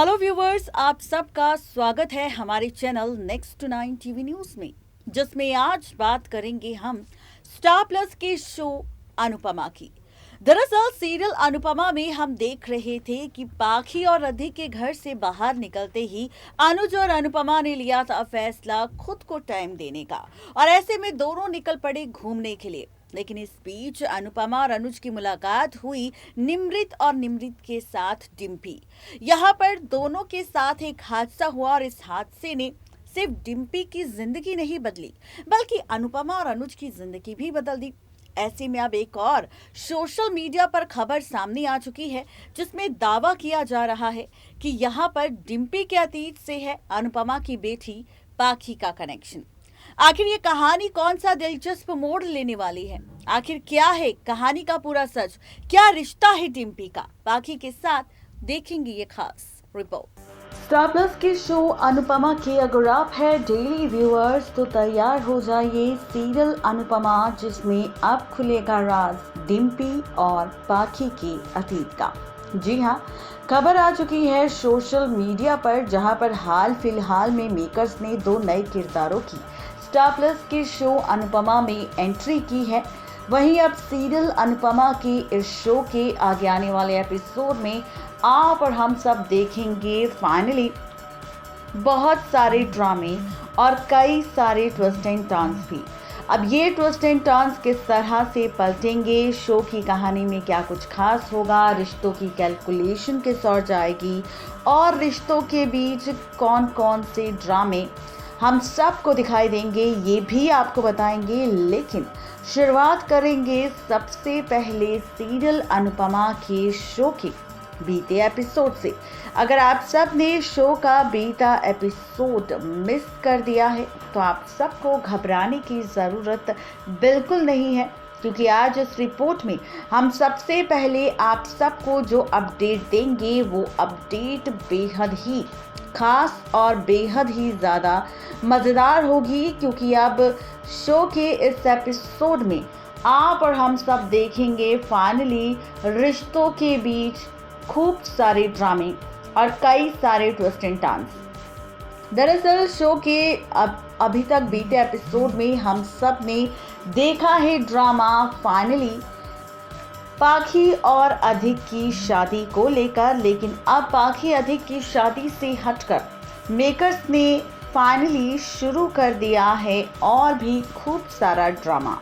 Hello viewers, आप सबका स्वागत है हमारे channel next to 9 TV news में, जिसमें आज बात करेंगे हम स्टार प्लस के शो अनुपमा की। दरअसल सीरियल अनुपमा में हम देख रहे थे कि पाखी और अधिक के घर से बाहर निकलते ही अनुज और अनुपमा ने लिया था फैसला खुद को टाइम देने का, और ऐसे में दोनों निकल पड़े घूमने के लिए। लेकिन इस बीच अनुपमा और अनुज की मुलाकात हुई निमृत और निमृत के साथ डिम्पी। यहाँ पर दोनों के साथ एक हादसा हुआ और इस हादसे ने सिर्फ डिम्पी की जिंदगी नहीं बदली, बल्कि अनुपमा और अनुज की जिंदगी भी बदल दी। ऐसे में अब एक और सोशल मीडिया पर खबर सामने आ चुकी है, जिसमें दावा किया जा रहा है कि यहाँ पर डिम्पी के अतीत से है अनुपमा की बेटी पाखी का कनेक्शन। आखिर ये कहानी कौन सा दिलचस्प मोड़ लेने वाली है? आखिर क्या है कहानी का पूरा सच? क्या रिश्ता है डिम्पी का पाखी के साथ? देखेंगे ये खास रिपोर्ट। स्टार प्लस के शो अनुपमा के अगर आप है डेली व्यूअर्स तो तैयार हो जाइए सीरियल अनुपमा, जिसमें अब खुलेगा राज डिम्पी और पाखी के अतीत का। जी हाँ, खबर आ चुकी है सोशल मीडिया पर, जहां पर हाल फिलहाल में मेकर्स ने दो नए किरदारों की स्टार प्लस के शो अनुपमा में एंट्री की है। वहीं अब सीरियल अनुपमा के इस शो के आगे आने वाले एपिसोड में आप और हम सब देखेंगे फाइनली बहुत सारे ड्रामे और कई सारे ट्विस्ट एंड टर्न्स भी। अब ये ट्विस्ट एंड टर्न्स किस तरह से पलटेंगे, शो की कहानी में क्या कुछ खास होगा, रिश्तों की कैलकुलेशन किस ओर जाएगी और रिश्तों के बीच कौन कौन से ड्रामे हम सबको दिखाई देंगे, ये भी आपको बताएंगे। लेकिन शुरुआत करेंगे सबसे पहले सीरियल अनुपमा के शो के बीते एपिसोड से। अगर आप सब ने शो का बीता एपिसोड मिस कर दिया है तो आप सबको घबराने की ज़रूरत बिल्कुल नहीं है, क्योंकि आज इस रिपोर्ट में हम सबसे पहले आप सबको जो अपडेट देंगे वो अपडेट बेहद ही खास और बेहद ही ज़्यादा मज़ेदार होगी, क्योंकि अब शो के इस एपिसोड में आप और हम सब देखेंगे फाइनली रिश्तों के बीच खूब सारे ड्रामे और कई सारे ट्विस्ट एंड टर्न्स। दरअसल शो के अभी तक बीते एपिसोड में हम सब ने देखा है ड्रामा फाइनली पाखी और अधिक की शादी को लेकर। लेकिन अब पाखी अधिक की शादी से हटकर मेकर्स ने फाइनली शुरू कर दिया है और भी खूब सारा ड्रामा।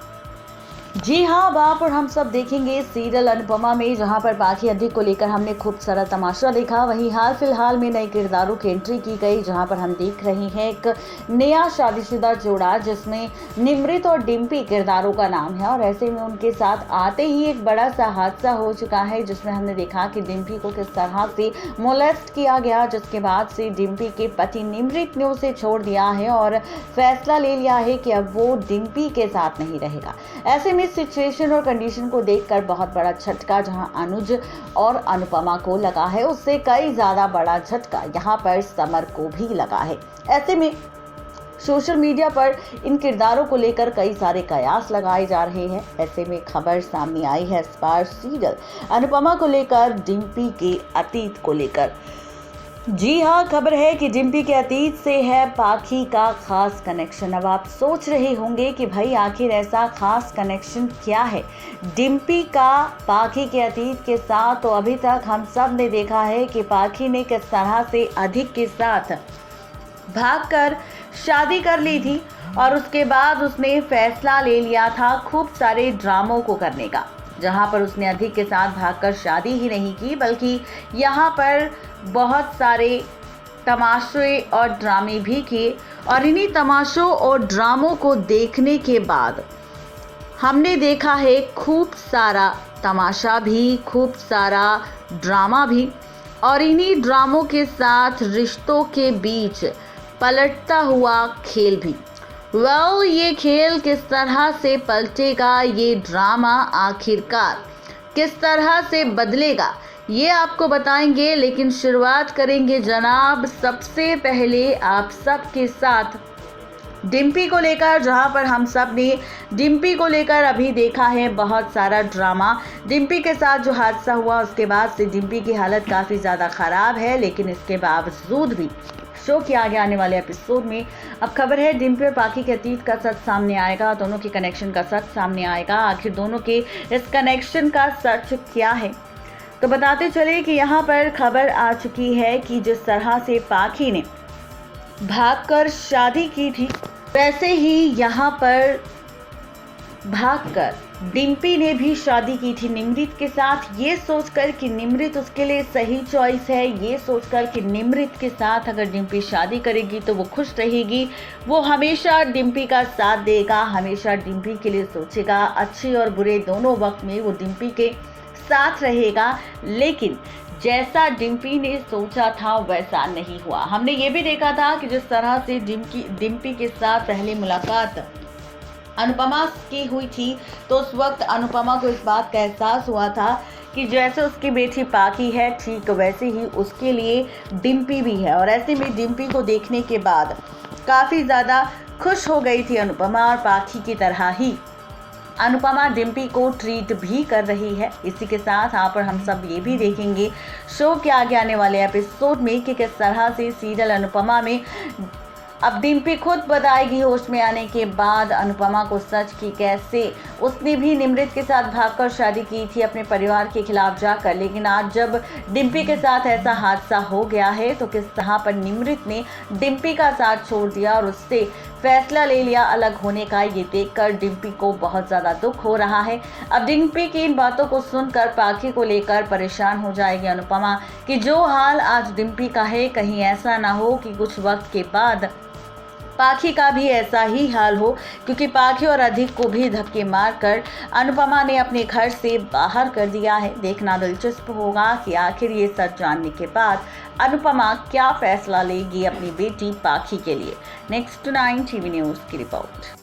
जी हाँ, अब आप और हम सब देखेंगे सीरियल अनुपमा में, जहां पर पाखी अधिक को लेकर हमने खूब सारा तमाशा देखा। वहीं हाल फिलहाल में नए किरदारों की एंट्री की गई, जहां पर हम देख रहे हैं एक नया शादीशुदा जोड़ा, जिसमें निमृत और डिम्पी किरदारों का नाम है। और ऐसे में उनके साथ आते ही एक बड़ा सा हादसा हो चुका है, जिसमें हमने देखा कि डिम्पी को किस तरह से मोलेस्ट किया गया, जिसके बाद से डिम्पी के पति निमृत ने उसे छोड़ दिया है और फैसला ले लिया है कि अब वो डिम्पी के साथ नहीं रहेगा। ऐसे में सिचुएशन और कंडीशन को देखकर बहुत बड़ा झटका जहां अनुज और अनुपमा को लगा है, उससे कई ज्यादा बड़ा झटका यहां पर समर को भी लगा है। ऐसे में सोशल मीडिया पर इन किरदारों को लेकर कई सारे कयास लगाए जा रहे हैं। ऐसे में खबर सामने आई है इस बार सीरियल अनुपमा को लेकर डिम्पी के अतीत को लेकर। जी हाँ, खबर है कि डिम्पी के अतीत से है पाखी का खास कनेक्शन। अब आप सोच रहे होंगे कि भाई आखिर ऐसा खास कनेक्शन क्या है डिम्पी का पाखी के अतीत के साथ। तो अभी तक हम सब ने देखा है कि पाखी ने किस तरह से अधिक के साथ भागकर शादी कर ली थी और उसके बाद उसने फैसला ले लिया था खूब सारे ड्रामों को करने का, जहां पर उसने अधिक के साथ भागकर शादी ही नहीं की, बल्कि यहाँ पर बहुत सारे तमाशे और ड्रामे भी किए। और इन्हीं तमाशों और ड्रामों को देखने के बाद हमने देखा है खूब सारा तमाशा भी, खूब सारा ड्रामा भी, और इन्हीं ड्रामों के साथ रिश्तों के बीच पलटता हुआ खेल भी। ये खेल किस तरह से पलटेगा, ये ड्रामा आखिरकार किस तरह से बदलेगा, ये आपको बताएंगे। लेकिन शुरुआत करेंगे जनाब सबसे पहले आप सबके साथ डिम्पी को लेकर, जहां पर हम सब ने डिम्पी को लेकर अभी देखा है बहुत सारा ड्रामा। डिम्पी के साथ जो हादसा हुआ उसके बाद से डिम्पी की हालत काफ़ी ज़्यादा ख़राब है, लेकिन इसके बावजूद भी शो के आगे आने वाले एपिसोड में अब खबर है डिम्पी और पाखी के अतीत का सच सामने आएगा, दोनों के कनेक्शन का सच सामने आएगा। आखिर दोनों के इस कनेक्शन का सच क्या है, तो बताते चले कि यहाँ पर खबर आ चुकी है कि जिस तरह से पाखी ने भागकर शादी की थी, वैसे ही यहाँ पर भागकर डिम्पी ने भी शादी की थी निमृत के साथ, ये सोचकर कि निमृत उसके लिए सही चॉइस है, ये सोचकर कि निमृत के साथ अगर डिम्पी शादी करेगी तो वो खुश रहेगी, वो हमेशा डिम्पी का साथ देगा, हमेशा डिम्पी के लिए सोचेगा, अच्छे और बुरे दोनों वक्त में वो डिम्पी के साथ रहेगा। लेकिन जैसा डिम्पी ने सोचा था वैसा नहीं हुआ। हमने ये भी देखा था कि जिस तरह से डिम्पी के साथ पहली मुलाकात अनुपमा की हुई थी, तो उस वक्त अनुपमा को इस बात का एहसास हुआ था कि जैसे उसकी बेटी पाखी है, ठीक वैसे ही उसके लिए डिम्पी भी है। और ऐसे में डिम्पी को देखने के बाद काफ़ी ज़्यादा खुश हो गई थी अनुपमा, और पाखी की तरह ही अनुपमा डिम्पी को ट्रीट भी कर रही है। इसी के साथ यहाँ पर हम सब ये भी देखेंगे शो के आगे आने वाले एपिसोड में कि किस तरह से सीरियल अनुपमा में अब डिम्पी खुद बताएगी होश में आने के बाद अनुपमा को सच की कैसे उसने भी निमृत के साथ भागकर शादी की थी अपने परिवार के खिलाफ जाकर। लेकिन आज जब डिम्पी के साथ ऐसा हादसा हो गया है तो किस तरह पर निमृत ने डिम्पी का साथ छोड़ दिया और उससे फैसला ले लिया अलग होने का, ये देखकर डिम्पी को बहुत ज़्यादा दुख हो रहा है। अब डिम्पी की इन बातों को सुनकर पाखी को लेकर परेशान हो जाएगी अनुपमा कि जो हाल आज डिम्पी का है कहीं ऐसा ना हो कि कुछ वक्त के बाद पाखी का भी ऐसा ही हाल हो, क्योंकि पाखी और अधिक को भी धक्के मारकर अनुपमा ने अपने घर से बाहर कर दिया है। देखना दिलचस्प होगा कि आखिर ये सच जानने के बाद अनुपमा क्या फैसला लेगी अपनी बेटी पाखी के लिए। नेक्स्ट 9 टीवी न्यूज़ की रिपोर्ट।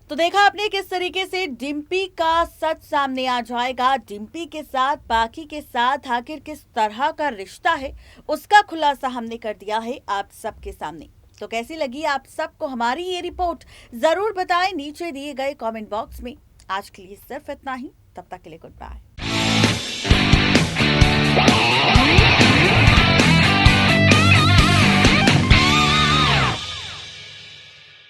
तो देखा आपने किस तरीके से डिम्पी का सच सामने आ जाएगा। डिम्पी के साथ पाखी के साथ आखिर किस तरह का रिश्ता है उसका खुलासा हमने कर दिया है आप सबके सामने। तो कैसी लगी आप सबको हमारी ये रिपोर्ट, जरूर बताएं नीचे दिए गए कमेंट बॉक्स में। आज के लिए सिर्फ इतना ही, तब तक के लिए गुड बाय।